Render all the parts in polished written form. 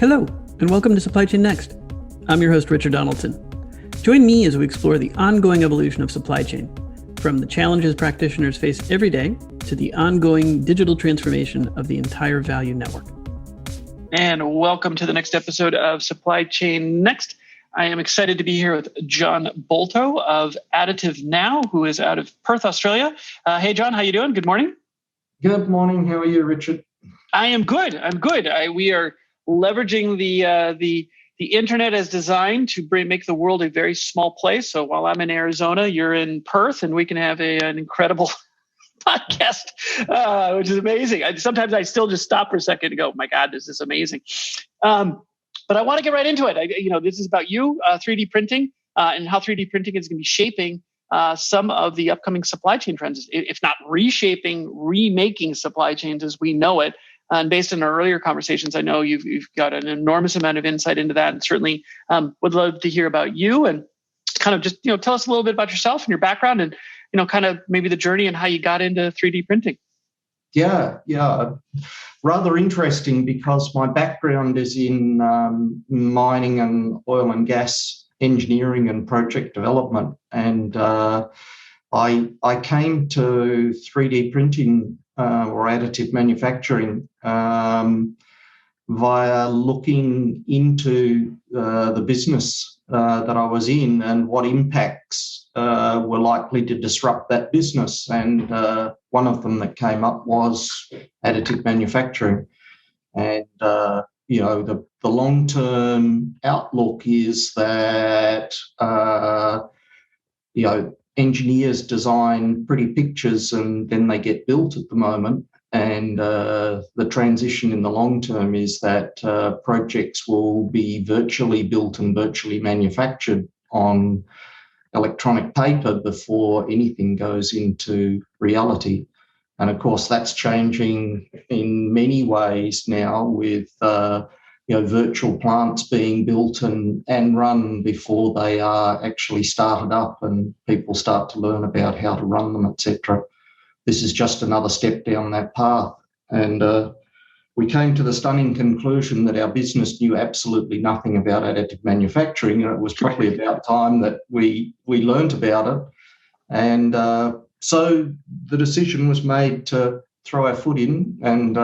Hello, and welcome to Supply Chain Next. I'm your host, Richard Donaldson. Join me as we explore the ongoing evolution of supply chain, from the challenges practitioners face every day to the ongoing digital transformation of the entire value network. And welcome to the next episode of Supply Chain Next. I am excited to be here with John Bolto of AdditiveNow, who is out of Perth, Australia. Hey, John, how you doing? Good morning. Good morning. How are you, Richard? I am good. We are leveraging the internet as designed to make the world a very small place. So while I'm in Arizona, you're in Perth, and we can have an incredible podcast, which is amazing. Sometimes I still just stop for a second and go, my God, this is amazing. But I want to get right into it. This is about you, 3D printing, and how 3D printing is going to be shaping some of the upcoming supply chain trends, if not remaking supply chains as we know it. And based on our earlier conversations, I know you've got an enormous amount of insight into that, and certainly would love to hear about you and kind of just tell us a little bit about yourself and your background, and kind of maybe the journey and how you got into 3D printing. Yeah, rather interesting because my background is in mining and oil and gas engineering and project development, and I came to 3D printing or additive manufacturing via looking into the business that I was in and what impacts were likely to disrupt that business. And one of them that came up was additive manufacturing. And, the long-term outlook is that, engineers design pretty pictures and then they get built at the moment. And the transition in the long term is that projects will be virtually built and virtually manufactured on electronic paper before anything goes into reality. And of course, that's changing in many ways now with virtual plants being built and run before they are actually started up and people start to learn about how to run them, etc. This is just another step down that path. And we came to the stunning conclusion that our business knew absolutely nothing about additive manufacturing, and it was probably about time that we learnt about it. And so the decision was made to throw our foot in and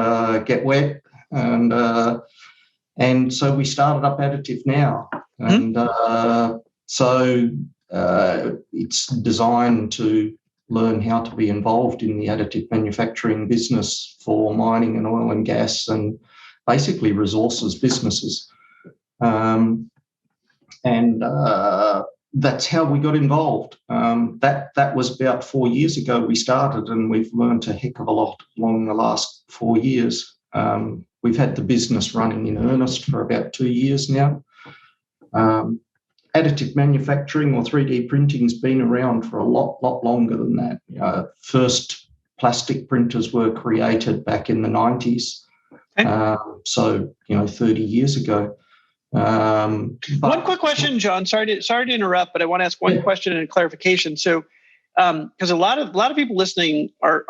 get wet. And so we started up AdditiveNow. And so it's designed to learn how to be involved in the additive manufacturing business for mining and oil and gas and basically resources businesses. And that's how we got involved. That was about 4 years ago we started, and we've learned a heck of a lot along the last 4 years. We've had the business running in earnest for about 2 years now. Additive manufacturing or 3D printing has been around for a lot longer than that. First plastic printers were created back in the 90s. So 30 years ago. One quick question, John. Sorry to interrupt, but I want to ask one question and a clarification. So, because a lot of people listening are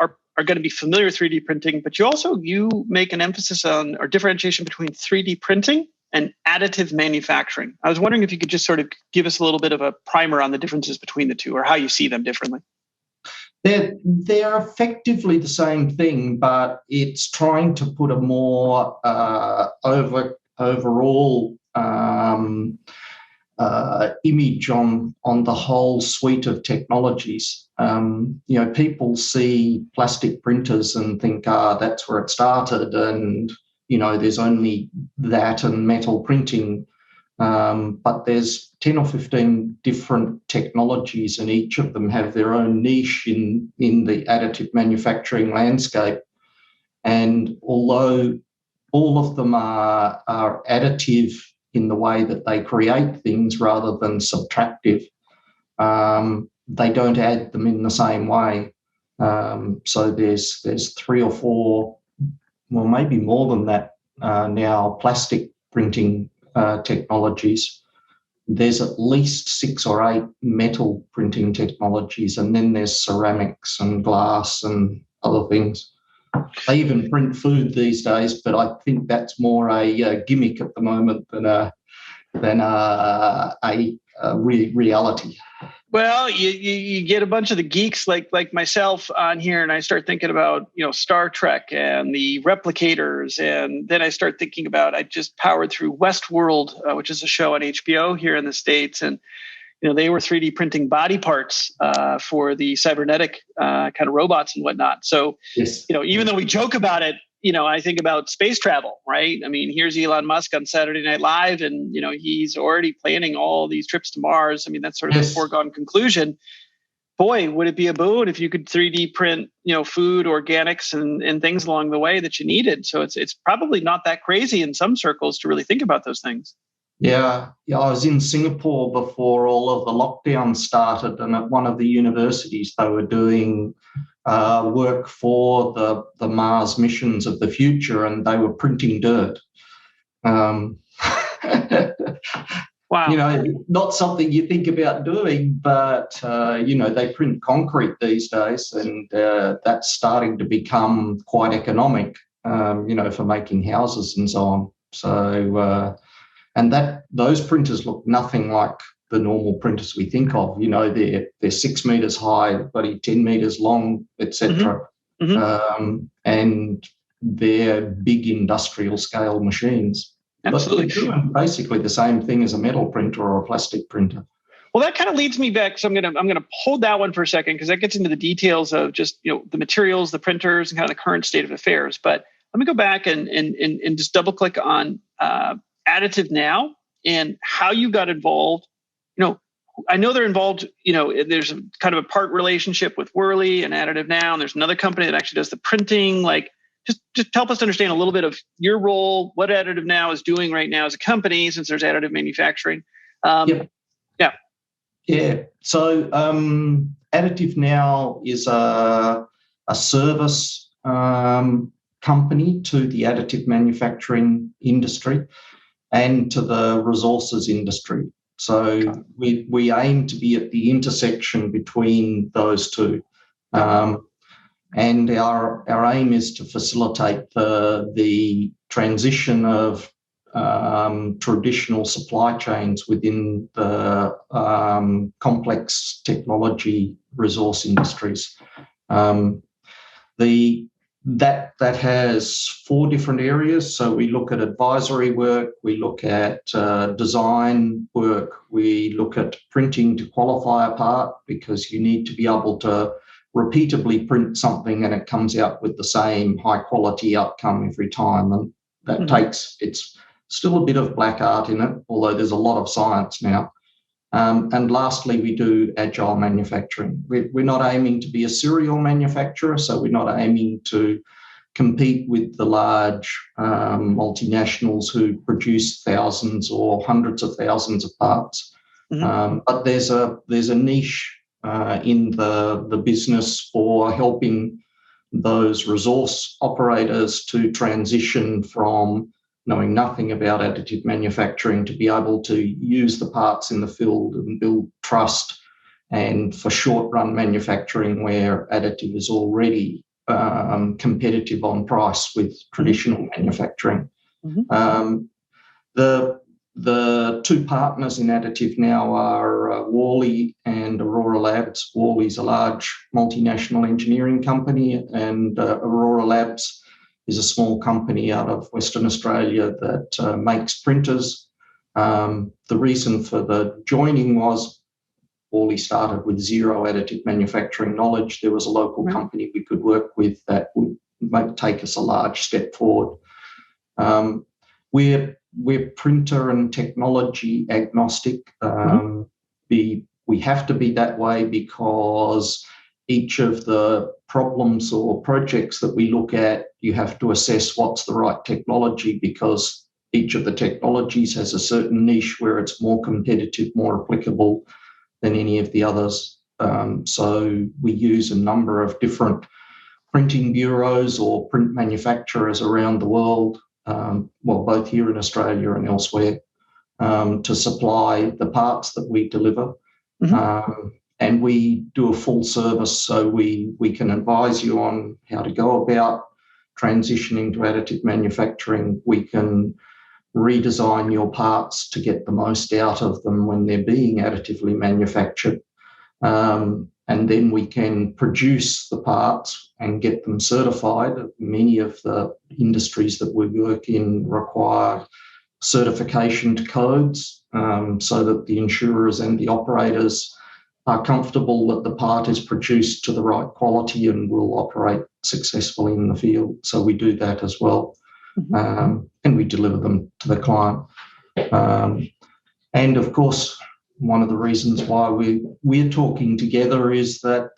going to be familiar with 3D printing, but you make an emphasis on or differentiation between 3D printing and additive manufacturing. I was wondering if you could just sort of give us a little bit of a primer on the differences between the two or how you see them differently. They're effectively the same thing, but it's trying to put a more overall image on the whole suite of technologies. People see plastic printers and think, that's where it started, and there's only that and metal printing. But there's 10 or 15 different technologies, and each of them have their own niche in the additive manufacturing landscape. And although all of them are additive in the way that they create things rather than subtractive, they don't add them in the same way. So there's 3 or 4, well, maybe more than that now, plastic printing technologies. There's at least 6 or 8 metal printing technologies, and then there's ceramics and glass and other things. They even print food these days, but I think that's more a gimmick at the moment than a reality. Well, you get a bunch of the geeks like myself on here, and I start thinking about Star Trek and the replicators, and then I start thinking about I just powered through Westworld, which is a show on HBO here in the States, and they were 3D printing body parts for the cybernetic kind of robots and whatnot. So yes. Even though we joke about it, I think about space travel, right? I mean, here's Elon Musk on Saturday Night Live, and he's already planning all these trips to Mars. I mean, that's sort of a foregone conclusion. Boy, would it be a boon if you could 3D print, food, organics, and things along the way that you needed. So it's probably not that crazy in some circles to really think about those things. Yeah. I was in Singapore before all of the lockdown started, and at one of the universities they were doing work for the Mars missions of the future, and they were printing dirt. Wow. Not something you think about doing, but they print concrete these days, and that's starting to become quite economic, for making houses and so on. So. And those printers look nothing like the normal printers we think of. They're 6 meters high, but 10 meters long, etc. And they're big industrial scale machines. Absolutely. But they're doing basically the same thing as a metal printer or a plastic printer. Well, that kind of leads me back. So I'm gonna hold that one for a second, because that gets into the details of just the materials, the printers, and kind of the current state of affairs. But let me go back and just double click on Additive Now and how you got involved. I know they're involved, there's kind of a part relationship with Whirly and Additive Now, and there's another company that actually does the printing. Like, just help us understand a little bit of your role, what Additive Now is doing right now as a company, since there's additive manufacturing. Yeah. So Additive Now is a service company to the additive manufacturing industry and to the resources industry. So we aim to be at the intersection between those two. And our aim is to facilitate the transition of traditional supply chains within the complex technology resource industries. That has 4 different areas. So we look at advisory work, we look at design work, we look at printing to qualify a part, because you need to be able to repeatably print something and it comes out with the same high quality outcome every time. And that it's still a bit of black art in it, although there's a lot of science now. And lastly, we do agile manufacturing. We're not aiming to be a serial manufacturer, so we're not aiming to compete with the large multinationals who produce thousands or hundreds of thousands of parts. But there's a niche in the business for helping those resource operators to transition from knowing nothing about additive manufacturing to be able to use the parts in the field and build trust, and for short-run manufacturing where additive is already competitive on price with traditional manufacturing. The 2 partners in Additive Now are Worley and Aurora Labs. Worley's a large multinational engineering company, and Aurora Labs is a small company out of Western Australia that makes printers. The reason for the joining was Worley started with zero additive manufacturing knowledge. There was a local company we could work with that would take us a large step forward. We're printer and technology agnostic. We have to be that way because each of the problems or projects that we look at, you have to assess what's the right technology, because each of the technologies has a certain niche where it's more competitive, more applicable than any of the others. So we use a number of different printing bureaus or print manufacturers around the world, both here in Australia and elsewhere, to supply the parts that we deliver. And we do a full service, so we can advise you on how to go about transitioning to additive manufacturing, we can redesign your parts to get the most out of them when they're being additively manufactured. And then we can produce the parts and get them certified. Many of the industries that we work in require certification to codes, so that the insurers and the operators are comfortable that the part is produced to the right quality and will operate successfully in the field. So we do that as well. And we deliver them to the client. And of course, one of the reasons why we're talking together is that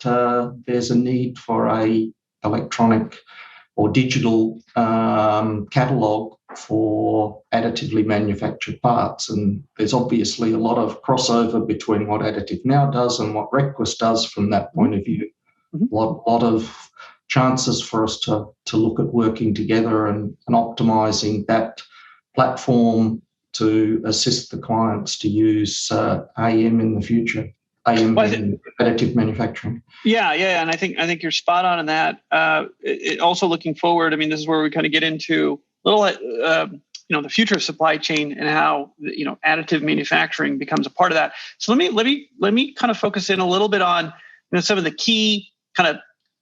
there's a need for a electronic or digital catalogue for additively manufactured parts. And there's obviously a lot of crossover between what AdditiveNow does and what Request does from that point of view. A lot of chances for us to look at working together and optimising that platform to assist the clients to use AM in the future, AM in additive manufacturing. Yeah, and I think you're spot on in that. Also looking forward, I mean, this is where we kind of get into a little, the future of supply chain and how additive manufacturing becomes a part of that. So let me kind of focus in a little bit on some of the key kind of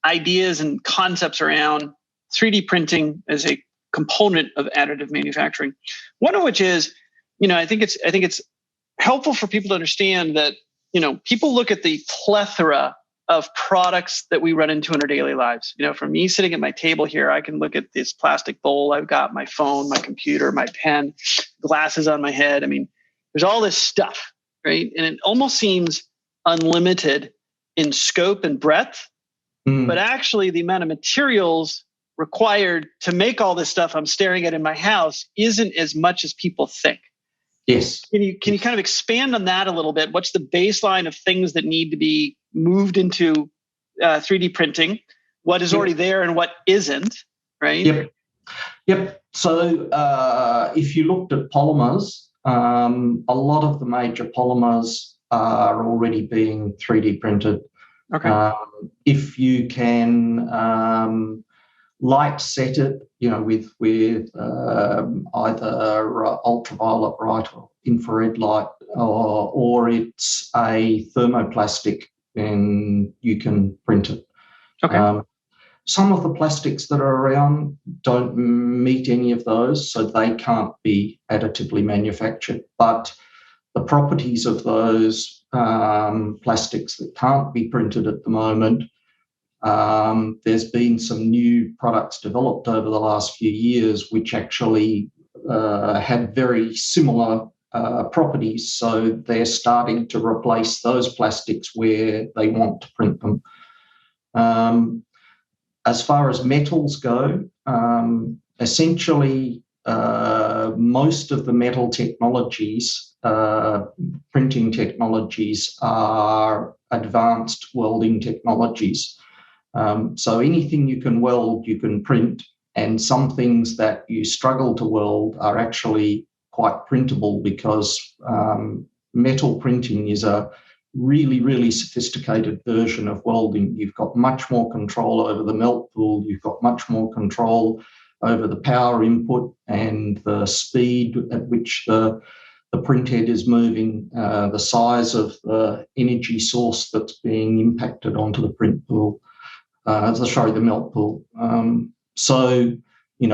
ideas and concepts around 3D printing as a component of additive manufacturing. One of which is, I think it's helpful for people to understand that, people look at the plethora of products that we run into in our daily lives. From me sitting at my table here, I can look at this plastic bowl I've got, my phone, my computer, my pen, glasses on my head. I mean, there's all this stuff, right? And it almost seems unlimited in scope and breadth. But actually, the amount of materials required to make all this stuff I'm staring at in my house isn't as much as people think. Yes. Can you kind of expand on that a little bit? What's the baseline of things that need to be moved into 3D printing? What is already there and what isn't, right? Yep. So if you looked at polymers, a lot of the major polymers are already being 3D printed. Okay. If you can light set it, with either ultraviolet light or infrared light, or it's a thermoplastic, then you can print it. Okay. Some of the plastics that are around don't meet any of those, so they can't be additively manufactured. But the properties of those plastics that can't be printed at the moment, there's been some new products developed over the last few years which actually had very similar properties. So they're starting to replace those plastics where they want to print them. As far as metals go, essentially most of the metal technologies, printing technologies, are advanced welding technologies. So anything you can weld, you can print, and some things that you struggle to weld are actually quite printable because metal printing is a really, really sophisticated version of welding. You've got much more control over the melt pool. You've got much more control over the power input and the speed at which the print head is moving, the size of the energy source that's being impacted onto the print pool, the melt pool. So,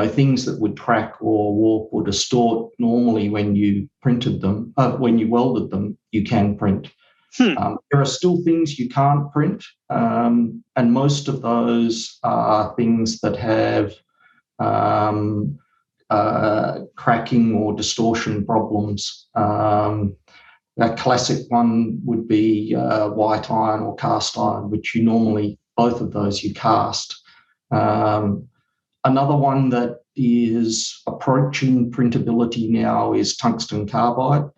things that would crack or warp or distort normally when you printed them, when you welded them, you can print. There are still things you can't print, and most of those are things that have cracking or distortion problems. A classic one would be white iron or cast iron, which you normally, both of those you cast. Another one that is approaching printability now is tungsten carbide.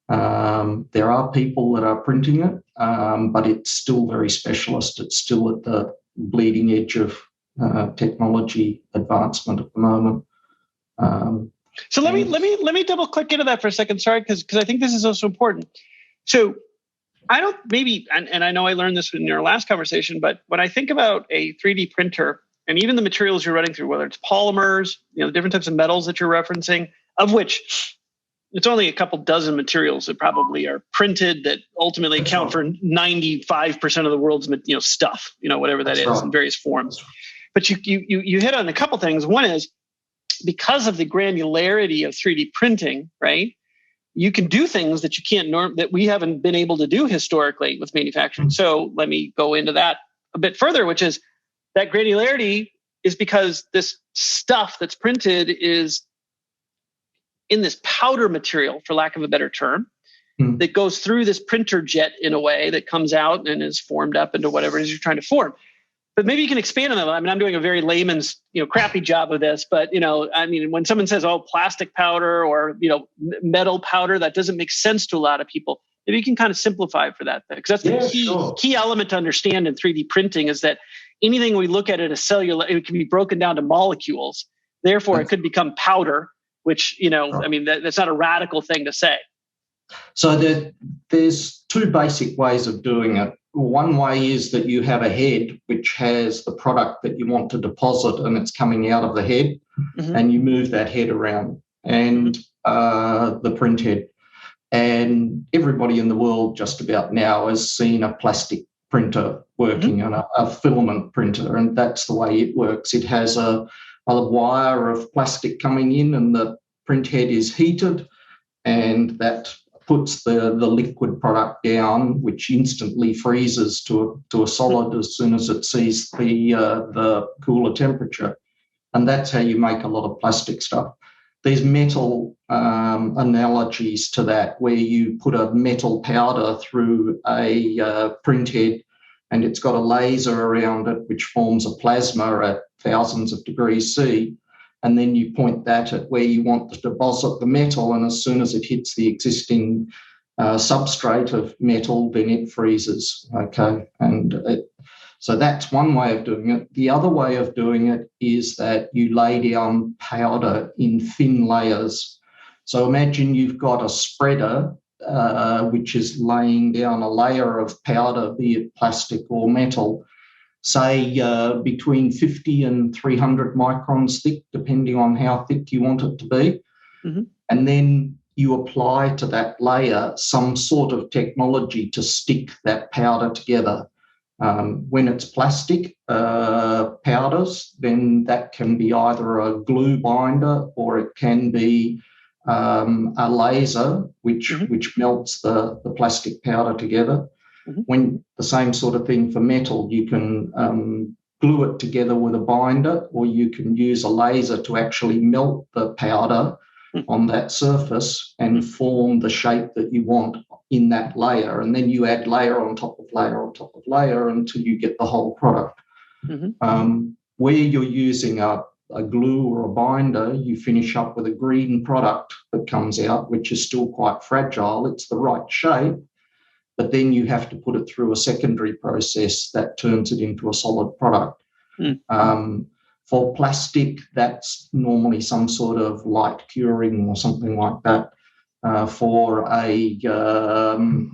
There are people that are printing it, but it's still very specialist. It's still at the bleeding edge of technology advancement at the moment. So let me double click into that for a second. Sorry, because I think this is also important. So I don't and I know I learned this in your last conversation, but when I think about a 3D printer and even the materials you're running through, whether it's polymers, the different types of metals that you're referencing, of which it's only a couple dozen materials that probably are printed that ultimately account for 95% of the world's stuff, whatever that is in various forms. But you hit on a couple things. One is because of the granularity of 3D printing, right? You can do things that you can't that we haven't been able to do historically with manufacturing. So let me go into that a bit further, which is that granularity is because this stuff that's printed is in this powder material, for lack of a better term, that goes through this printer jet in a way that comes out and is formed up into whatever it is you're trying to form. But maybe you can expand on that. I mean, I'm doing a very layman's, crappy job of this, but, when someone says, plastic powder or, metal powder, that doesn't make sense to a lot of people. Maybe you can kind of simplify for that, because that's the key element to understand in 3D printing is that anything we look at a cellular, it can be broken down to molecules. Therefore, it could become powder, which, that's not a radical thing to say. So there's two basic ways of doing it. One way is that you have a head which has the product that you want to deposit and it's coming out of the head, and you move that head around and the print head. And everybody in the world just about now has seen a plastic printer working and a filament printer, and that's the way it works. It has a wire of plastic coming in and the print head is heated, and that puts the liquid product down, which instantly freezes to a solid as soon as it sees the cooler temperature. And that's how you make a lot of plastic stuff. There's metal analogies to that, where you put a metal powder through a print head and it's got a laser around it which forms a plasma at thousands of degrees C. And then you point that at where you want to deposit the metal, and as soon as it hits the existing substrate of metal, then it freezes. Okay, so that's one way of doing it. The other way of doing it is that you lay down powder in thin layers. So imagine you've got a spreader which is laying down a layer of powder, be it plastic or metal, say between 50 and 300 microns thick, depending on how thick you want it to be. And then you apply to that layer some sort of technology to stick that powder together. When it's plastic powders, then that can be either a glue binder or it can be a laser which melts the plastic powder together. When the same sort of thing for metal, you can glue it together with a binder, or you can use a laser to actually melt the powder on that surface and form the shape that you want in that layer. And then you add layer on top of layer on top of layer until you get the whole product. Where you're using a glue or a binder, you finish up with a green product that comes out, which is still quite fragile. It's the right shape, but then you have to put it through a secondary process that turns it into a solid product. For plastic, that's normally some sort of light curing or something like that. For a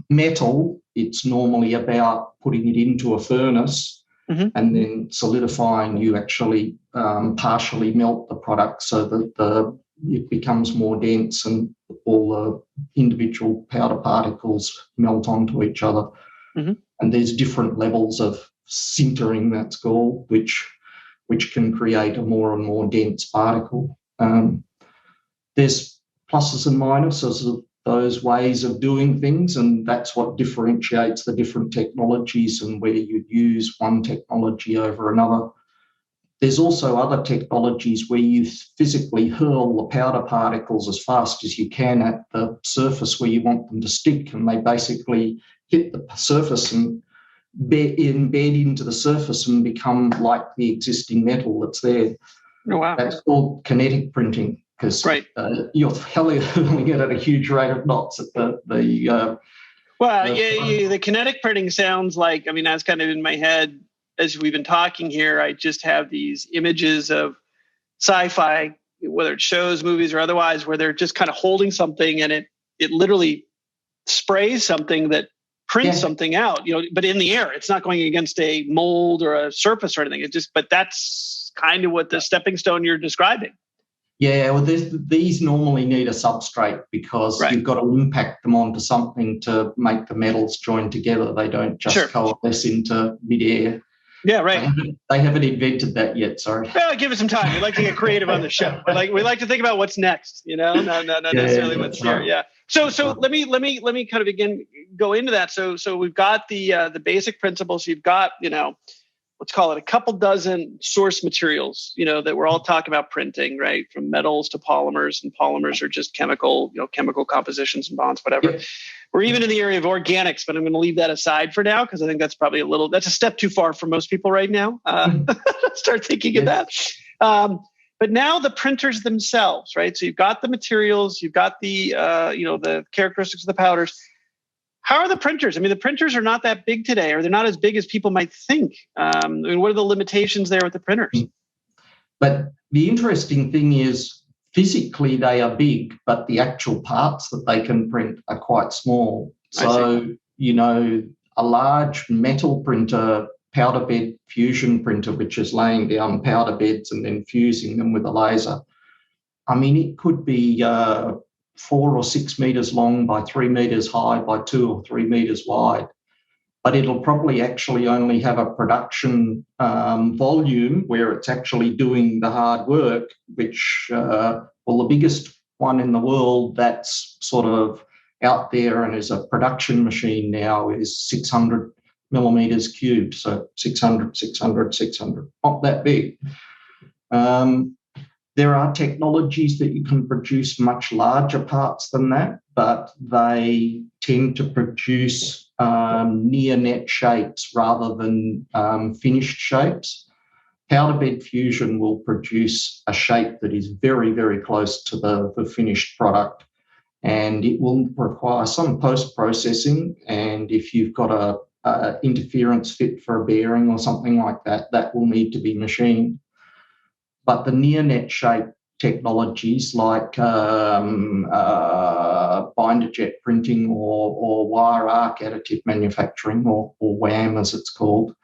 metal, it's normally about putting it into a furnace and then solidifying. You actually partially melt the product so that it becomes more dense and all the individual powder particles melt onto each other. And there's different levels of sintering, that's called, which can create a more and more dense particle. There's pluses and minuses of those ways of doing things, and that's what differentiates the different technologies and where you use one technology over another. There's also other technologies where you physically hurl the powder particles as fast as you can at the surface where you want them to stick, and they basically hit the surface and embed into the surface and become like the existing metal that's there. Oh, wow. That's called kinetic printing, because you're hurling it at a huge rate of knots at the kinetic printing sounds like, that's kind of in my head as we've been talking here. I just have these images of sci-fi, whether it's shows, movies, or otherwise, where they're just kind of holding something and it literally sprays something that prints something out, but in the air. It's not going against a mold or a surface or anything. But that's kind of what the stepping stone you're describing. Yeah, well, these normally need a substrate because you've got to impact them onto something to make the metals join together. They don't just coalesce into midair. Yeah, right. They haven't invented that yet. Sorry. Well, give it some time. We like to get creative on the show. We like to think about what's next. Not necessarily what's here. Yeah. So let me kind of again go into that. So we've got the basic principles. You've got let's call it a couple dozen source materials, that we're all talking about printing, right? From metals to polymers, and polymers are just chemical compositions and bonds, whatever. Yep. We're even in the area of organics, but I'm going to leave that aside for now because I think that's probably that's a step too far for most people right now. Start thinking of that. But now the printers themselves, right? So you've got the materials, you've got the the characteristics of the powders. How are the printers? I mean, the printers are not that big today, or they're not as big as people might think. What are the limitations there with the printers? But the interesting thing is, physically they are big, but the actual parts that they can print are quite small. So, a large metal printer, powder bed fusion printer, which is laying down powder beds and then fusing them with a laser. I mean, it could be 4 or 6 meters long by 3 meters high by 2 or 3 meters wide. But it'll probably actually only have a production volume where it's actually doing the hard work, which, the biggest one in the world that's sort of out there and is a production machine now is 600 millimeters cubed. So 600, 600, 600, not that big. There are technologies that you can produce much larger parts than that, but they tend to produce near net shapes rather than finished shapes. Powder bed fusion will produce a shape that is very, very close to the finished product, and it will require some post-processing. And if you've got a interference fit for a bearing or something like that, that will need to be machined. But the near net shape technologies like binder jet printing or wire arc additive manufacturing, or WAM as it's called,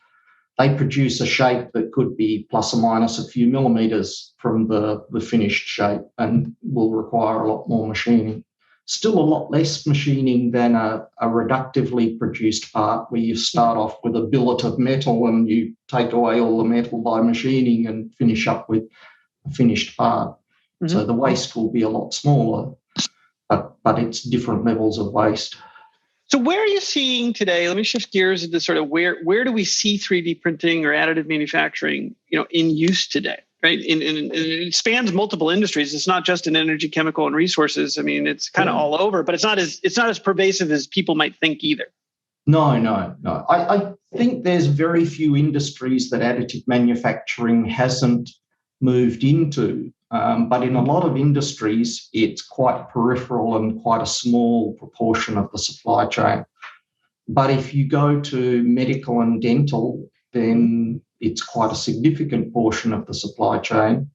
they produce a shape that could be plus or minus a few millimeters from the finished shape and will require a lot more machining. Still a lot less machining than a reductively produced part where you start off with a billet of metal and you take away all the metal by machining and finish up with a finished part. Mm-hmm. So the waste will be a lot smaller, but it's different levels of waste. So where are you seeing today? Let me shift gears into sort of where do we see 3D printing or additive manufacturing, in use today, right? And it spans multiple industries. It's not just in energy, chemical, and resources. I mean, it's kind of all over, but it's not as pervasive as people might think either. No. I think there's very few industries that additive manufacturing hasn't moved into. But in a lot of industries, it's quite peripheral and quite a small proportion of the supply chain. But if you go to medical and dental, then it's quite a significant portion of the supply chain.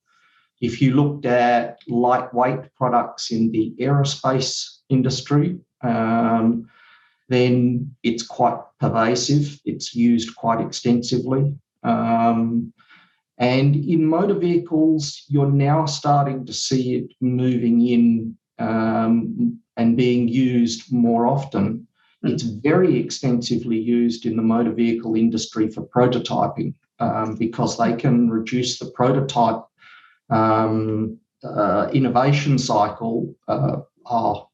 If you looked at lightweight products in the aerospace industry, then it's quite pervasive. It's used quite extensively. And in motor vehicles, you're now starting to see it moving in and being used more often. Mm-hmm. It's very extensively used in the motor vehicle industry for prototyping because they can reduce the prototype innovation cycle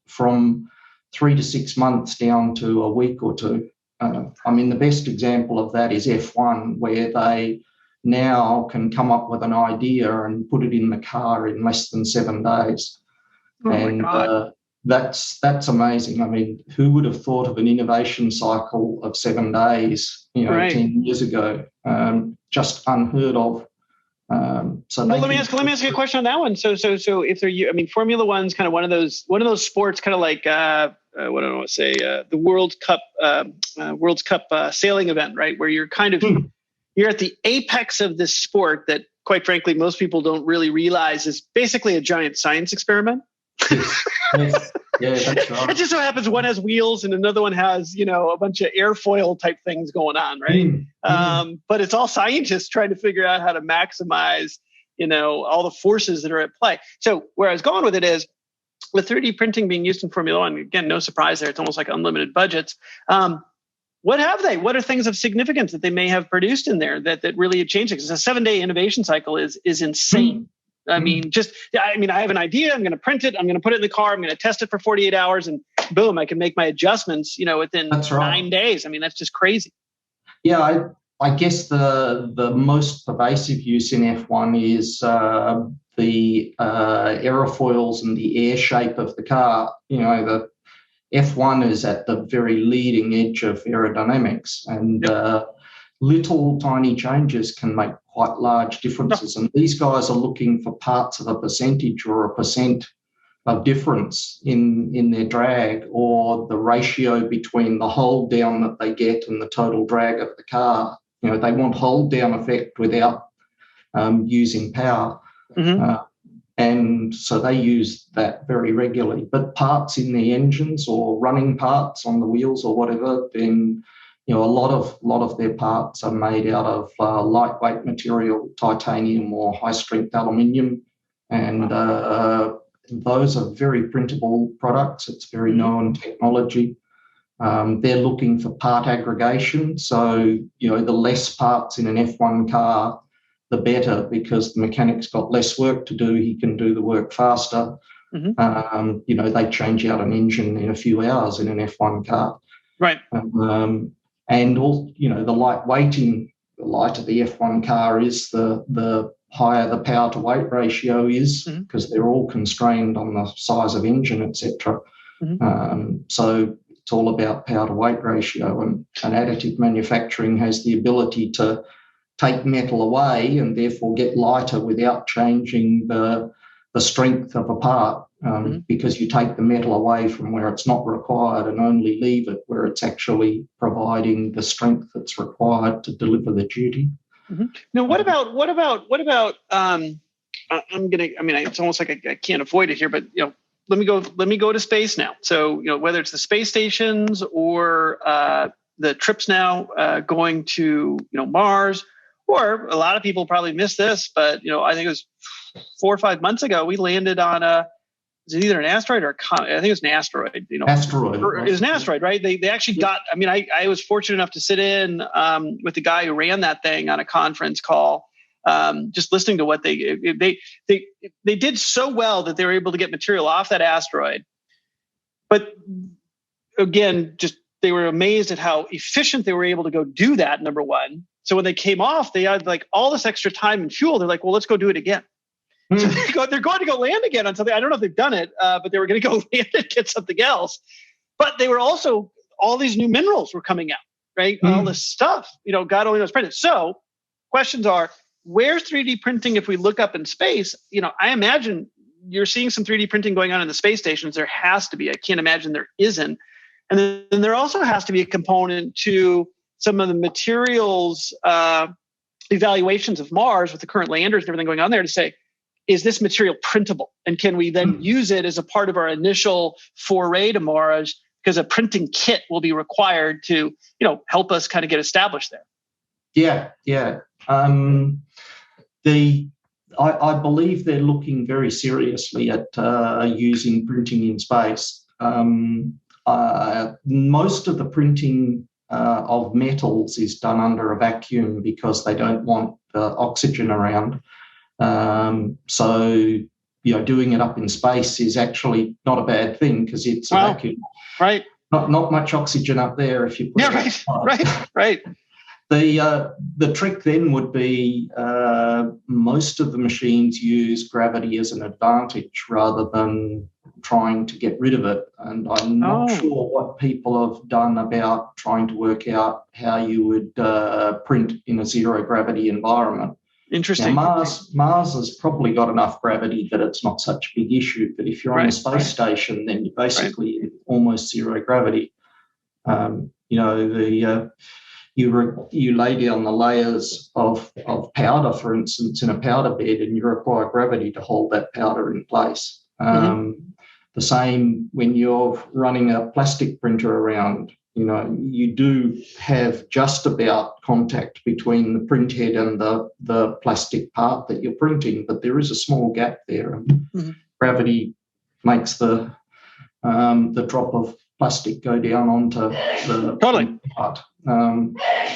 from 3 to 6 months down to a week or two. The best example of that is F1, where they now can come up with an idea and put it in the car in less than 7 days. Oh and my God. That's amazing. I mean, who would have thought of an innovation cycle of 7 days, right. 10 years ago? Just unheard of. Let me ask you a question on that one. So if they're, Formula One's kind of one of those sports, kind of like what do I want to say, the World Cup sailing event, right? Where you're kind of you're at the apex of this sport that, quite frankly, most people don't really realize is basically a giant science experiment. Yes. Yeah, that's right. It just so happens one has wheels and another one has, a bunch of airfoil type things going on, right? But it's all scientists trying to figure out how to maximize, all the forces that are at play. So where I was going with it is, with 3D printing being used in Formula One, again, no surprise there. It's almost like unlimited budgets. What have they? What are things of significance that they may have produced in there that really changed it? Because a 7-day innovation cycle is insane. I mean, I have an idea. I'm going to print it. I'm going to put it in the car. I'm going to test it for 48 hours, and boom, I can make my adjustments. Within 9 days. I mean, that's just crazy. Yeah, I guess the most pervasive use in F1 is the aerofoils and the air shape of the car. The F1 is at the very leading edge of aerodynamics, and little tiny changes can make quite large differences. And these guys are looking for parts of a percentage or a percent of difference in their drag, or the ratio between the hold down that they get and the total drag of the car. They want hold down effect without using power. And so they use that very regularly. But parts in the engines or running parts on the wheels or whatever, then a lot of their parts are made out of lightweight material, titanium or high strength aluminium, and those are very printable products. It's very known technology. They're looking for part aggregation, so the less parts in an F1 car, the better, because the mechanic's got less work to do. He can do the work faster. They change out an engine in a few hours in an F1 car. Right. And all, the light weighting, the lighter the F1 car is, the higher the power to weight ratio is, because they're all constrained on the size of engine, etc. So it's all about power to weight ratio, and additive manufacturing has the ability to take metal away and therefore get lighter without changing the strength of a part, because you take the metal away from where it's not required and only leave it where it's actually providing the strength that's required to deliver the duty. Now, what about it's almost like I can't avoid it here, but let me go to space now. So whether it's the space stations or the trips now going to Mars, or a lot of people probably miss this, but I think it was 4 or 5 months ago we landed on is it either an asteroid or a comet? I think it was an asteroid. Asteroid. It was an asteroid, right? They actually got. I was fortunate enough to sit in with the guy who ran that thing on a conference call, just listening to what they did so well that they were able to get material off that asteroid. But again, just they were amazed at how efficient they were able to go do that. Number one. So when they came off, they had like all this extra time and fuel. They're like, well, let's go do it again. So they're going to go land again on something. I don't know if they've done it, but they were going to go land and get something else. But they were also, all these new minerals were coming out, right? All this stuff, God only knows printed. So questions are, where's 3D printing if we look up in space? I imagine you're seeing some 3D printing going on in the space stations. There has to be. I can't imagine there isn't. And then there also has to be a component to some of the materials evaluations of Mars with the current landers and everything going on there to say, is this material printable? And can we then use it as a part of our initial foray to Mars? Because a printing kit will be required to, help us kind of get established there. Yeah. I believe they're looking very seriously at using printing in space. Most of the printing of metals is done under a vacuum because they don't want oxygen around. So doing it up in space is actually not a bad thing because it's a vacuum. Right. Not much oxygen up there if you put it right. The trick then would be most of the machines use gravity as an advantage rather than trying to get rid of it. And I'm not sure what people have done about trying to work out how you would print in a zero gravity environment. Interesting. Now, Mars has probably got enough gravity that it's not such a big issue. But if you're on a space station, then you're basically almost zero gravity. You lay down the layers of powder, for instance, in a powder bed, and you require gravity to hold that powder in place. The same when you're running a plastic printer around. You do have just about contact between the print head and the plastic part that you're printing, but there is a small gap there. And gravity makes the drop of plastic go down onto the part. I'm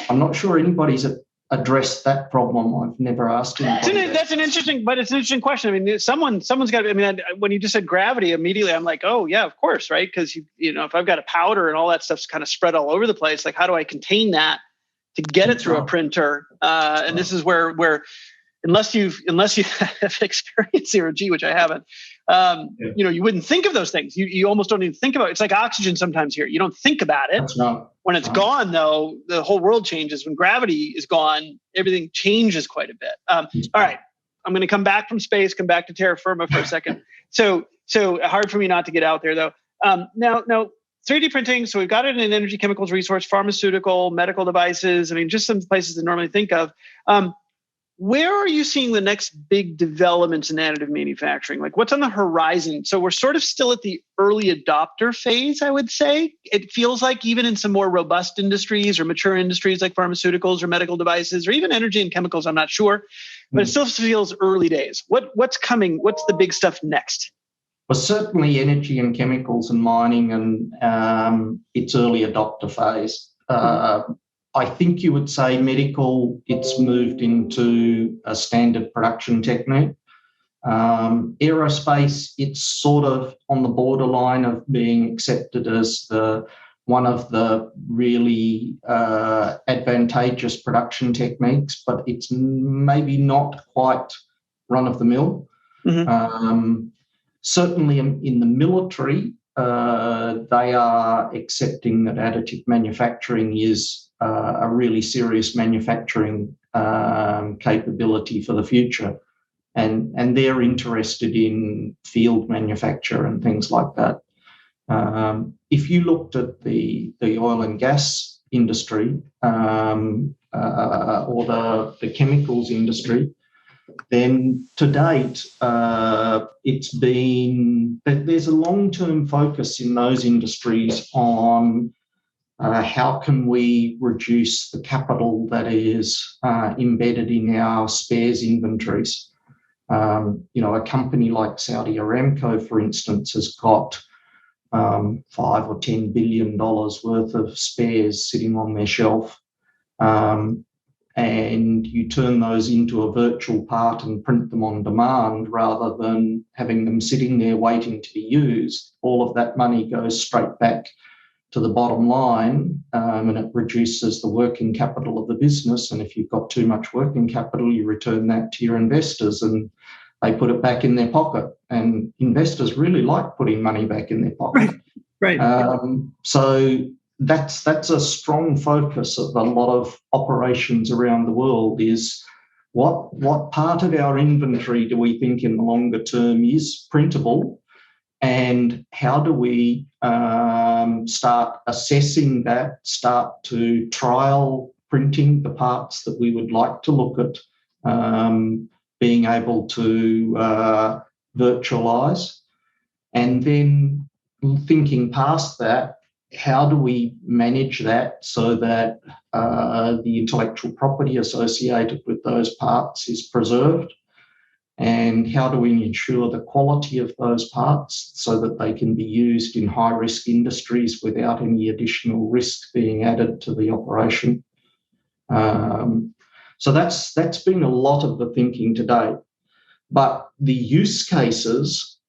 not sure anybody's addressed that problem. I've never asked anybody. It's an interesting question. I mean, someone's got. I mean, when you just said gravity, immediately I'm like, oh yeah, of course, right? Because if I've got a powder and all that stuff's kind of spread all over the place, like how do I contain that to get it through a printer? And this is where unless you have experience zero G, which I haven't, you wouldn't think of those things. You almost don't even think about it. It's like oxygen sometimes here. You don't think about it. When it's gone, though, the whole world changes. When gravity is gone, everything changes quite a bit. All right, I'm going to come back from space, come back to terra firma for a second. So hard for me not to get out there, though. Now, 3D printing, so we've got it in energy, chemicals, resource, pharmaceutical, medical devices. I mean, just some places to normally think of. Where are you seeing the next big developments in additive manufacturing? Like what's on the horizon? So we're sort of still at the early adopter phase, I would say. It feels like even in some more robust industries or mature industries like pharmaceuticals or medical devices or even energy and chemicals, I'm not sure, but it still feels early days. What's coming? What's the big stuff next? Well, certainly energy and chemicals and mining and its early adopter phase. I think you would say medical, it's moved into a standard production technique. Aerospace, it's sort of on the borderline of being accepted as one of the really advantageous production techniques, but it's maybe not quite run-of-the-mill. Certainly in the military, they are accepting that additive manufacturing is a really serious manufacturing capability for the future. And they're interested in field manufacture and things like that. If you looked at the oil and gas industry or the chemicals industry, then to date, it's been that there's a long-term focus in those industries on how can we reduce the capital that is embedded in our spares inventories. A company like Saudi Aramco, for instance, has got $5 or $10 billion worth of spares sitting on their shelf. And you turn those into a virtual part and print them on demand rather than having them sitting there waiting to be used. All of that money goes straight back to the bottom line, and it reduces the working capital of the business. And if you've got too much working capital, you return that to your investors and they put it back in their pocket. And investors really like putting money back in their pocket. Right. So that's a strong focus of a lot of operations around the world is what part of our inventory do we think in the longer term is printable, and how do we start assessing that, start to trial printing the parts that we would like to look at being able to virtualize, and then thinking past that, how do we manage that so that the intellectual property associated with those parts is preserved? And how do we ensure the quality of those parts so that they can be used in high-risk industries without any additional risk being added to the operation? So that's been a lot of the thinking to date. But the use cases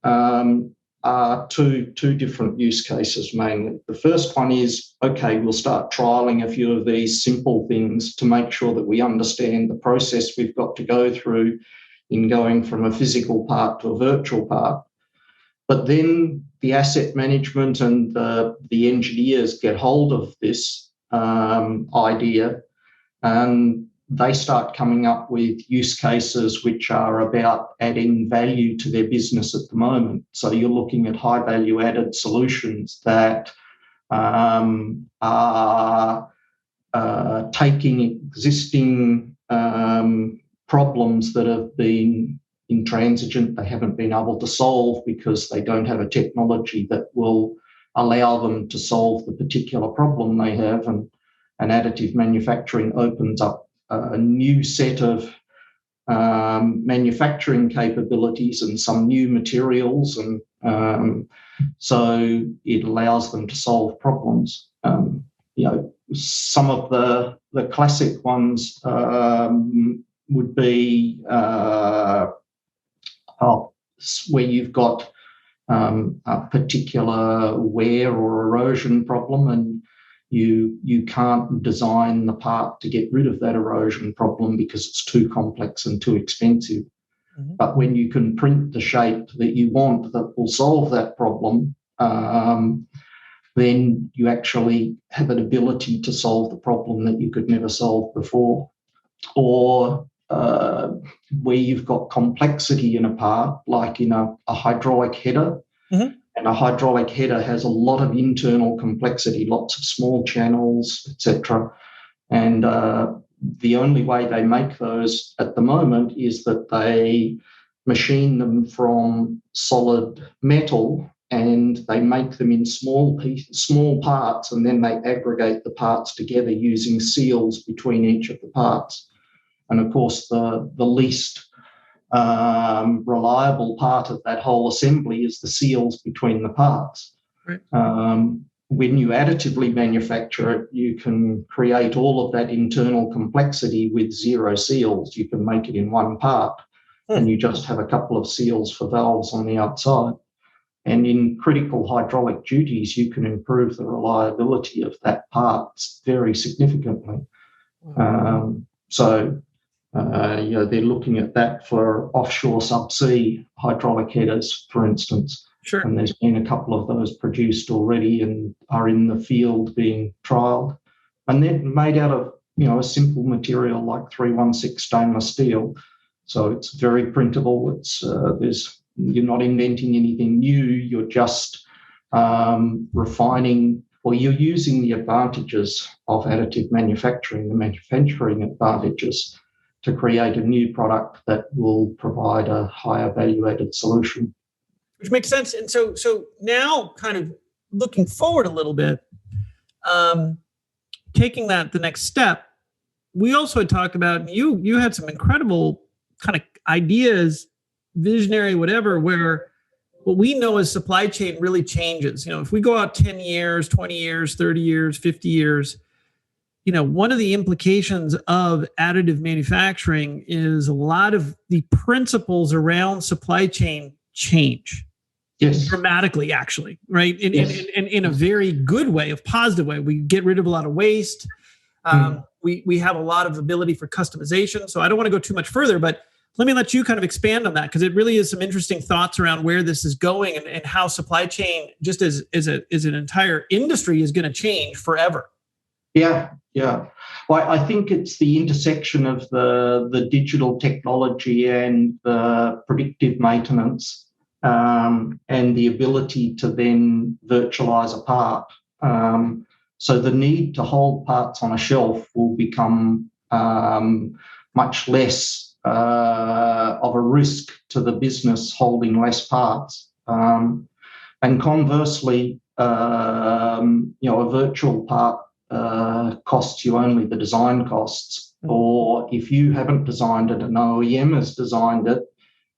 are two different use cases mainly. The first one is, okay, we'll start trialing a few of these simple things to make sure that we understand the process we've got to go through in going from a physical part to a virtual part. But then the asset management and the engineers get hold of this idea and they start coming up with use cases which are about adding value to their business at the moment. So you're looking at high value added solutions that are taking existing problems that have been intransigent. They haven't been able to solve because they don't have a technology that will allow them to solve the particular problem they have. And additive manufacturing opens up a new set of manufacturing capabilities and some new materials, and so it allows them to solve problems. Some of the classic ones would be where you've got a particular wear or erosion problem, and you can't design the part to get rid of that erosion problem because it's too complex and too expensive. Mm-hmm. But when you can print the shape that you want that will solve that problem, then you actually have an ability to solve the problem that you could never solve before. Or where you've got complexity in a part, like in a hydraulic header. Mm-hmm. And a hydraulic header has a lot of internal complexity, lots of small channels, etc. And the only way they make those at the moment is that they machine them from solid metal, and they make them in small parts, and then they aggregate the parts together using seals between each of the parts. And of course, the least reliable part of that whole assembly is the seals between the parts. Right. When you additively manufacture it, you can create all of that internal complexity with zero seals. You can make it in one part, and you just have a couple of seals for valves on the outside. And in critical hydraulic duties, you can improve the reliability of that part very significantly. They're looking at that for offshore subsea hydraulic headers, for instance. Sure. And there's been a couple of those produced already and are in the field being trialled. And they're made out of, a simple material like 316 stainless steel. So it's very printable. You're not inventing anything new. You're just refining, or you're using the advantages of additive manufacturing, the manufacturing advantages, to create a new product that will provide a higher value-added solution. Which makes sense. And so now, kind of looking forward a little bit, taking that the next step, we also had talked about, you had some incredible kind of ideas, visionary, whatever, where what we know as supply chain really changes. If we go out 10 years, 20 years, 30 years, 50 years, one of the implications of additive manufacturing is a lot of the principles around supply chain change. Yes. Dramatically, actually, right? Yes. In a very good way, a positive way. We get rid of a lot of waste. We have a lot of ability for customization. So I don't want to go too much further, but let me let you kind of expand on that, because it really is some interesting thoughts around where this is going and how supply chain, just as an entire industry, is going to change forever. Yeah. Well, I think it's the intersection of the digital technology and the predictive maintenance, and the ability to then virtualize a part. So the need to hold parts on a shelf will become much less of a risk to the business holding less parts. And conversely, a virtual part costs you only the design costs, or if you haven't designed it, an OEM has designed it,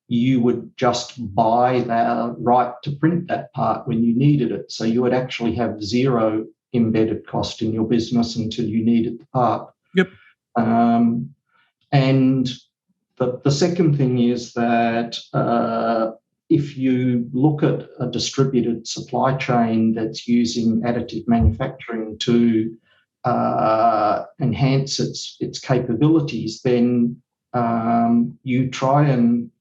you would just buy the right to print that part when you needed it. So you would actually have zero embedded cost in your business until you needed the part. Yep. And the second thing is that if you look at a distributed supply chain that's using additive manufacturing to enhance its capabilities, then you try and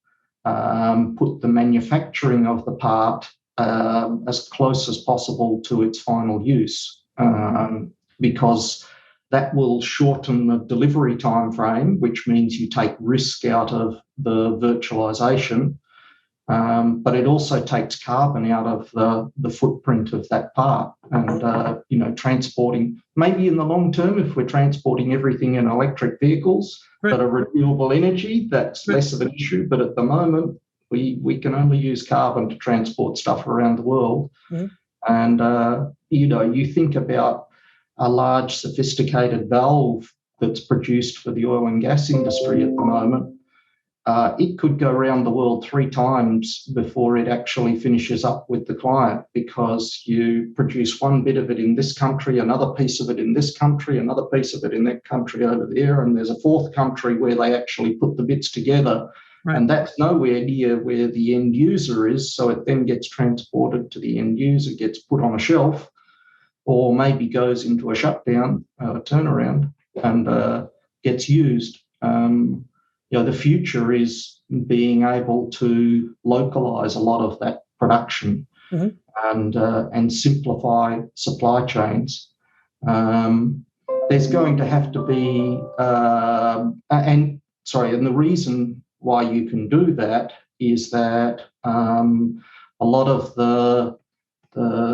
put the manufacturing of the part as close as possible to its final use, because that will shorten the delivery time frame, which means you take risk out of the virtualization. But it also takes carbon out of the footprint of that part. And, transporting, maybe in the long term, if we're transporting everything in electric vehicles that are renewable energy, that's less of an issue. But at the moment, we can only use carbon to transport stuff around the world. Mm-hmm. And, you think about a large sophisticated valve that's produced for the oil and gas industry at the moment. It could go around the world 3 times before it actually finishes up with the client, because you produce one bit of it in this country, another piece of it in this country, another piece of it in that country over there, and there's a 4th country where they actually put the bits together. Right. And that's nowhere near where the end user is, so it then gets transported to the end user, gets put on a shelf, or maybe goes into a shutdown, turnaround, and gets used. The future is being able to localize a lot of that production, mm-hmm. and simplify supply chains. There's going to have to be, and the reason why you can do that is that a lot of the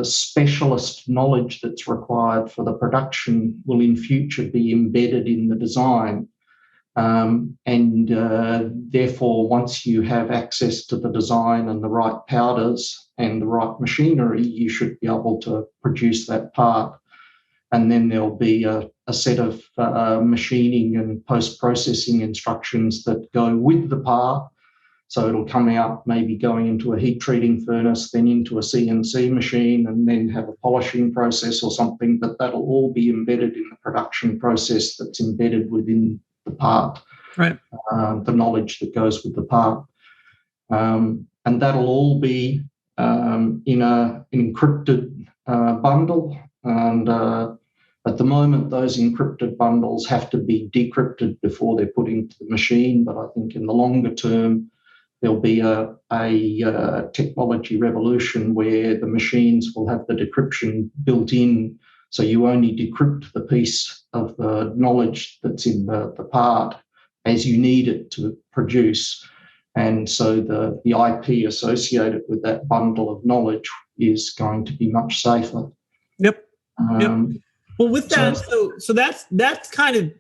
specialist knowledge that's required for the production will in future be embedded in the design. Therefore, once you have access to the design and the right powders and the right machinery, you should be able to produce that part. And then there'll be a set of machining and post-processing instructions that go with the part. So it'll come out maybe going into a heat treating furnace, then into a CNC machine, and then have a polishing process or something, but that'll all be embedded in the production process that's embedded within the part, right? The knowledge that goes with the part. And that'll all be in an encrypted bundle. And at the moment, those encrypted bundles have to be decrypted before they're put into the machine. But I think in the longer term, there'll be a technology revolution where the machines will have the decryption built in. So you only decrypt the piece of the knowledge that's in the part as you need it to produce. And so the IP associated with that bundle of knowledge is going to be much safer. Yep. Well, with that, so that's kind of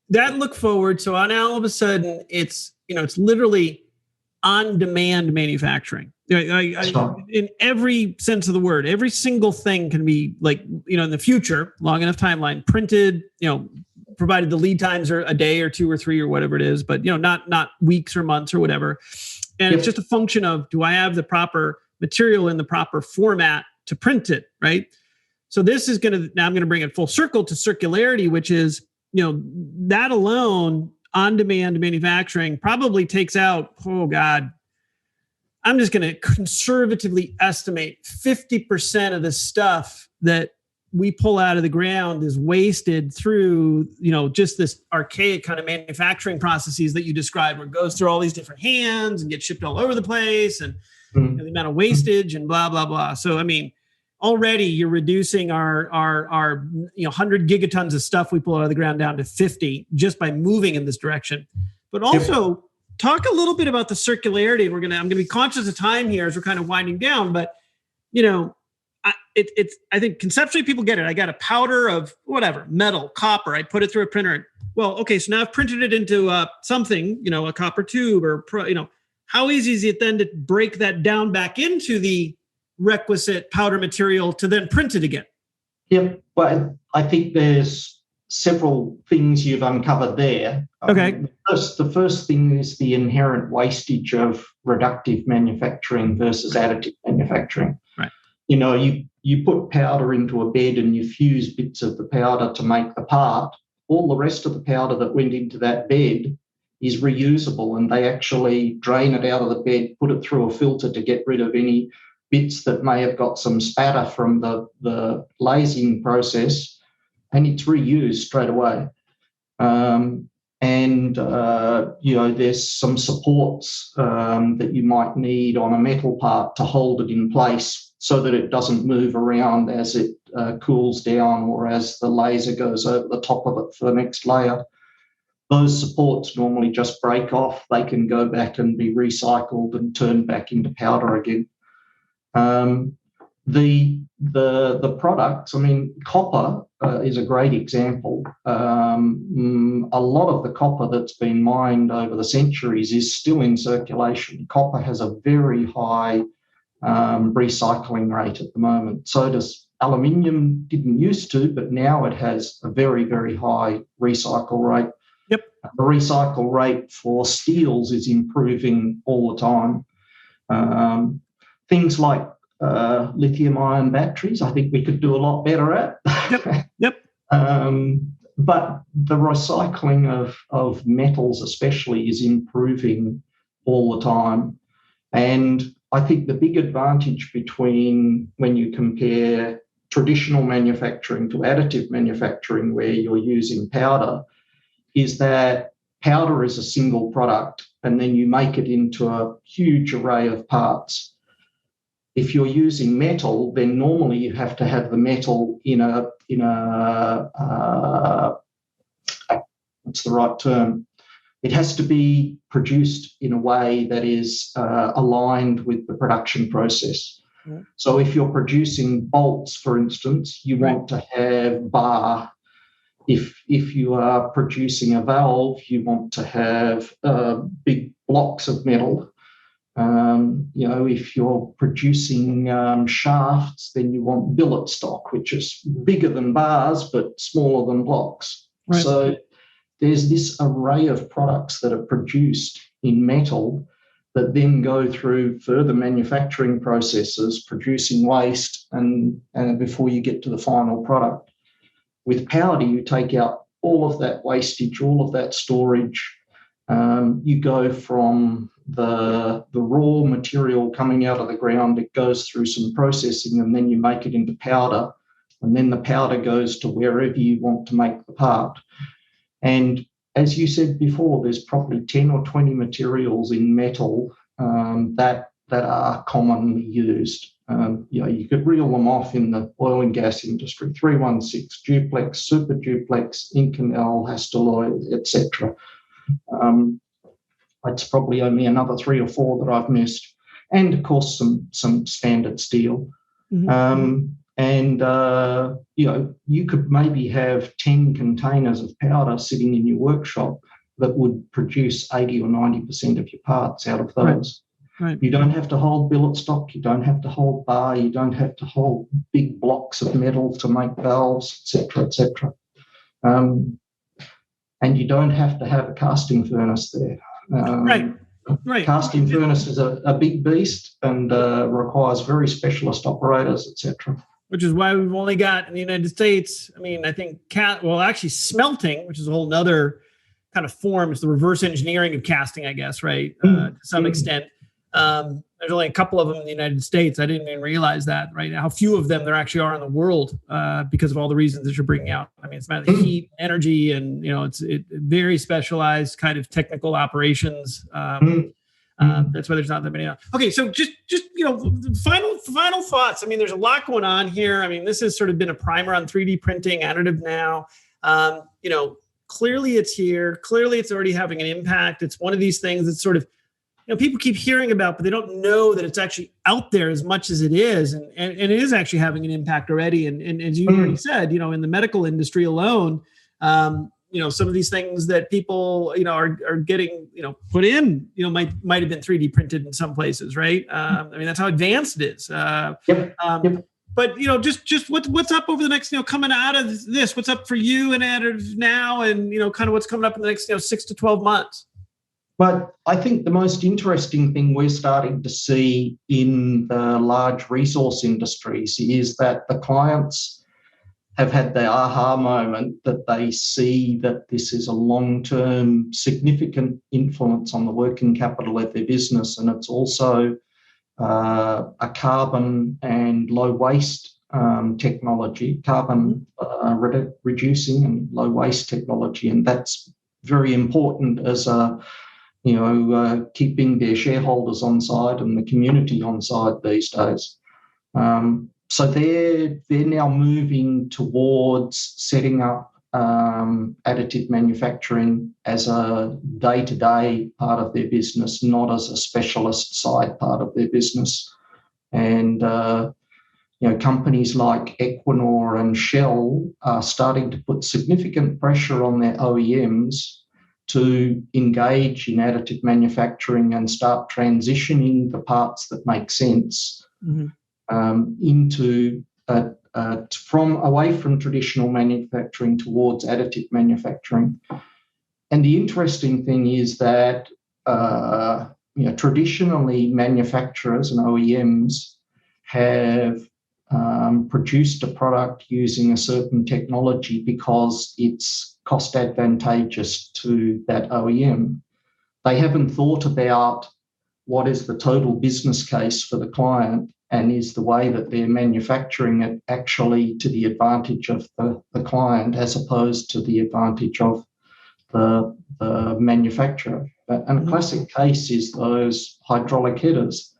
that look forward. So on all of a sudden, it's literally on-demand manufacturing. In every sense of the word, every single thing can be in the future, long enough timeline, printed, provided the lead times are a day or 2 or 3 or whatever it is, but, not weeks or months or whatever. And It's just a function of, do I have the proper material in the proper format to print it, right? So this is now I'm going to bring it full circle to circularity, which is, that alone, on-demand manufacturing probably takes out, I'm just going to conservatively estimate 50% of the stuff that we pull out of the ground is wasted through, just this archaic kind of manufacturing processes that you described, where it goes through all these different hands and gets shipped all over the place, and the amount of wastage and blah, blah, blah. So, already you're reducing our 100 gigatons of stuff we pull out of the ground down to 50 just by moving in this direction. But also talk a little bit about the circularity. And I'm going to be conscious of time here as we're kind of winding down, but I think conceptually people get it. I got a powder of whatever, metal, copper. I put it through a printer. Well, okay, so now I've printed it into something, a copper tube or, how easy is it then to break that down back into the requisite powder material to then print it again? Yep. Well, I think there's several things you've uncovered there. Okay. The first thing is the inherent wastage of reductive manufacturing versus additive manufacturing. Right. You put powder into a bed and you fuse bits of the powder to make the part. All the rest of the powder that went into that bed is reusable, and they actually drain it out of the bed, put it through a filter to get rid of any bits that may have got some spatter from the lasing process, and it's reused straight away. There's some supports that you might need on a metal part to hold it in place so that it doesn't move around as it cools down or as the laser goes over the top of it for the next layer. those supports normally just break off. They can go back and be recycled and turned back into powder again. The products, I mean, copper is a great example. A lot of the copper that's been mined over the centuries is still in circulation. Copper has a very high recycling rate at the moment. So does aluminium. Didn't used to, but now it has a very, very high recycle rate. Yep. The recycle rate for steels is improving all the time. Things like lithium-ion batteries, I think we could do a lot better at. Yep. But the recycling of metals especially is improving all the time. And I think the big advantage between when you compare traditional manufacturing to additive manufacturing, where you're using powder, is that powder is a single product and then you make it into a huge array of parts. If you're using metal, then normally you have to have the metal in a what's the right term? It has to be produced in a way that is aligned with the production process. Yeah. So if you're producing bolts, for instance, you want to have bar. If you are producing a valve, you want to have big blocks of metal. If you're producing shafts, then you want billet stock, which is bigger than bars but smaller than blocks. Right. So there's this array of products that are produced in metal that then go through further manufacturing processes, producing waste, and before you get to the final product. With powder, you take out all of that wastage, all of that storage. You go from the raw material coming out of the ground, it goes through some processing, and then you make it into powder, and then the powder goes to wherever you want to make the part. And as you said before, there's probably 10 or 20 materials in metal that are commonly used. You could reel them off in the oil and gas industry: 316, duplex, super duplex, Inconel, Hastelloy, etc. It's probably only another 3 or 4 that I've missed, and of course some standard steel. Mm-hmm. You could maybe have 10 containers of powder sitting in your workshop that would produce 80 or 90% of your parts out of those. Right. You don't have to hold billet stock, you don't have to hold bar, you don't have to hold big blocks of metal to make valves, etc. And you don't have to have a casting furnace there. Right. Casting furnace is a big beast and requires very specialist operators, etc. Which is why we've only got in the United States, I think smelting, which is a whole other kind of form, is the reverse engineering of casting, I guess, right? To some extent. There's only a couple of them in the United States. I didn't even realize that, right? How few of them there actually are in the world because of all the reasons that you're bringing out. It's about the heat, energy, and it's very specialized kind of technical operations. That's why there's not that many. Okay, so just final thoughts. There's a lot going on here. This has sort of been a primer on 3D printing, additive now. Clearly it's here. Clearly it's already having an impact. It's one of these things that's sort of people keep hearing about, but they don't know that it's actually out there as much as it is. And it is actually having an impact already. And as you already said, in the medical industry alone, some of these things that people, are getting, put in, might have been 3D printed in some places, right? That's how advanced it is. But, just what's up over the next, coming out of this, what's up for you and Additive now, and, kind of what's coming up in the next, 6 to 12 months? But I think the most interesting thing we're starting to see in the large resource industries is that the clients have had the aha moment that they see that this is a long-term significant influence on the working capital of their business, and it's also a carbon and low waste technology, carbon reducing and low waste technology, and that's very important as keeping their shareholders on side and the community on side these days. So they're now moving towards setting up additive manufacturing as a day-to-day part of their business, not as a specialist side part of their business. And companies like Equinor and Shell are starting to put significant pressure on their OEMs to engage in additive manufacturing and start transitioning the parts that make sense into from away from traditional manufacturing towards additive manufacturing. And the interesting thing is that traditionally manufacturers and OEMs have produced a product using a certain technology because it's cost advantageous to that OEM. They haven't thought about what is the total business case for the client, and is the way that they're manufacturing it actually to the advantage of the client as opposed to the advantage of the manufacturer. And a classic case is those hydraulic headers.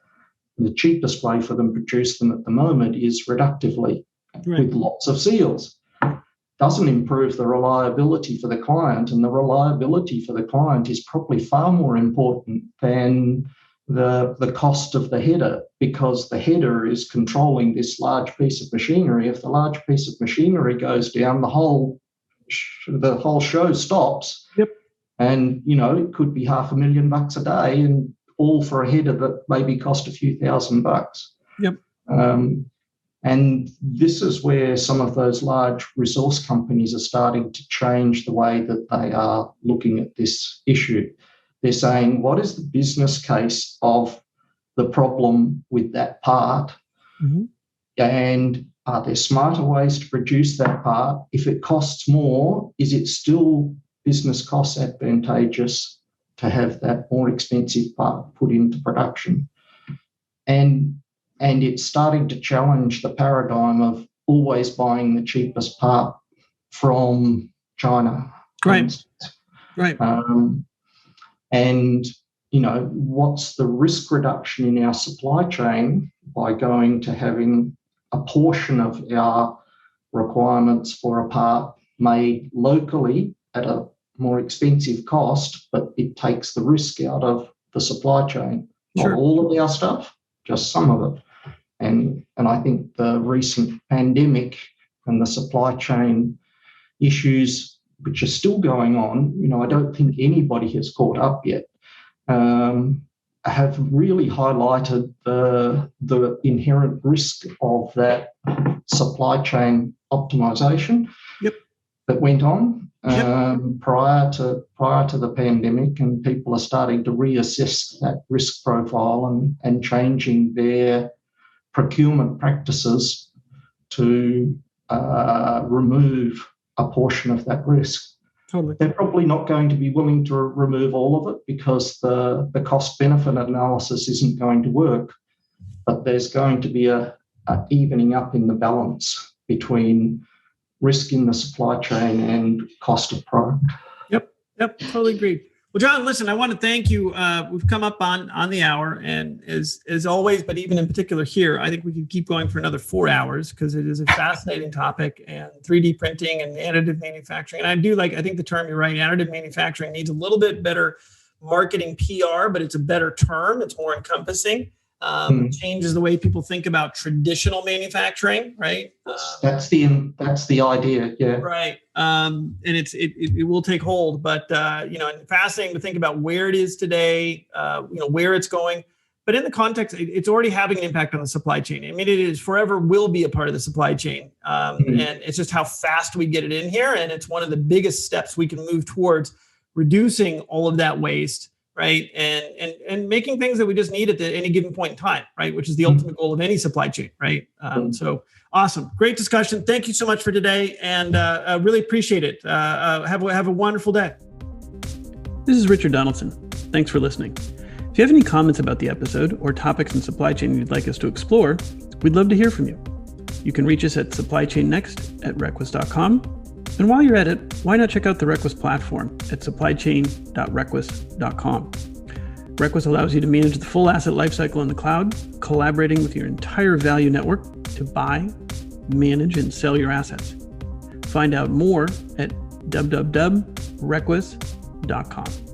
The cheapest way for them to produce them at the moment is reductively with lots of seals. Doesn't improve the reliability for the client, and the reliability for the client is probably far more important than the cost of the header, because the header is controlling this large piece of machinery. If the large piece of machinery goes down, the whole show stops. Yep. And it could be $500,000 a day, and all for a header that maybe cost a few $1,000s. Yep. And this is where some of those large resource companies are starting to change the way that they are looking at this issue. They're saying, what is the business case of the problem with that part? And are there smarter ways to produce that part? If it costs more, is it still business cost advantageous to have that more expensive part put into production? And it's starting to challenge the paradigm of always buying the cheapest part from China. Right. And, what's the risk reduction in our supply chain by going to having a portion of our requirements for a part made locally at a more expensive cost, but it takes the risk out of the supply chain. Sure. Not all of our stuff, just some of it. And I think the recent pandemic and the supply chain issues, which are still going on, I don't think anybody has caught up yet, have really highlighted the inherent risk of that supply chain optimization that went on prior to the pandemic, and people are starting to reassess that risk profile and changing their procurement practices to remove a portion of that risk. Totally. They're probably not going to be willing to remove all of it because the cost-benefit analysis isn't going to work, but there's going to be a evening up in the balance between risk in the supply chain and cost of product. Yep, totally agreed. Well, John, listen, I want to thank you. We've come up on the hour, and as always, but even in particular here, I think we could keep going for another 4 hours because it is a fascinating topic, and 3D printing and additive manufacturing. And I think the term, you're right, additive manufacturing needs a little bit better marketing PR, but it's a better term. It's more encompassing. Changes the way people think about traditional manufacturing, right? That's the idea, yeah. Right, and it will take hold, but and fascinating to think about where it is today, where it's going, but in the context, it's already having an impact on the supply chain. I mean, it is forever will be a part of the supply chain, and it's just how fast we get it in here, and it's one of the biggest steps we can move towards reducing all of that waste. Right. And making things that we just need at any given point in time. Right. Which is the ultimate goal of any supply chain. Right. So awesome. Great discussion. Thank you so much for today. And I really appreciate it. Have a wonderful day. This is Richard Donaldson. Thanks for listening. If you have any comments about the episode or topics in supply chain you'd like us to explore, we'd love to hear from you. You can reach us at supplychainnext@requus.com. And while you're at it, why not check out the Requus platform at supplychain.requus.com. Requus allows you to manage the full asset lifecycle in the cloud, collaborating with your entire value network to buy, manage, and sell your assets. Find out more at www.requis.com.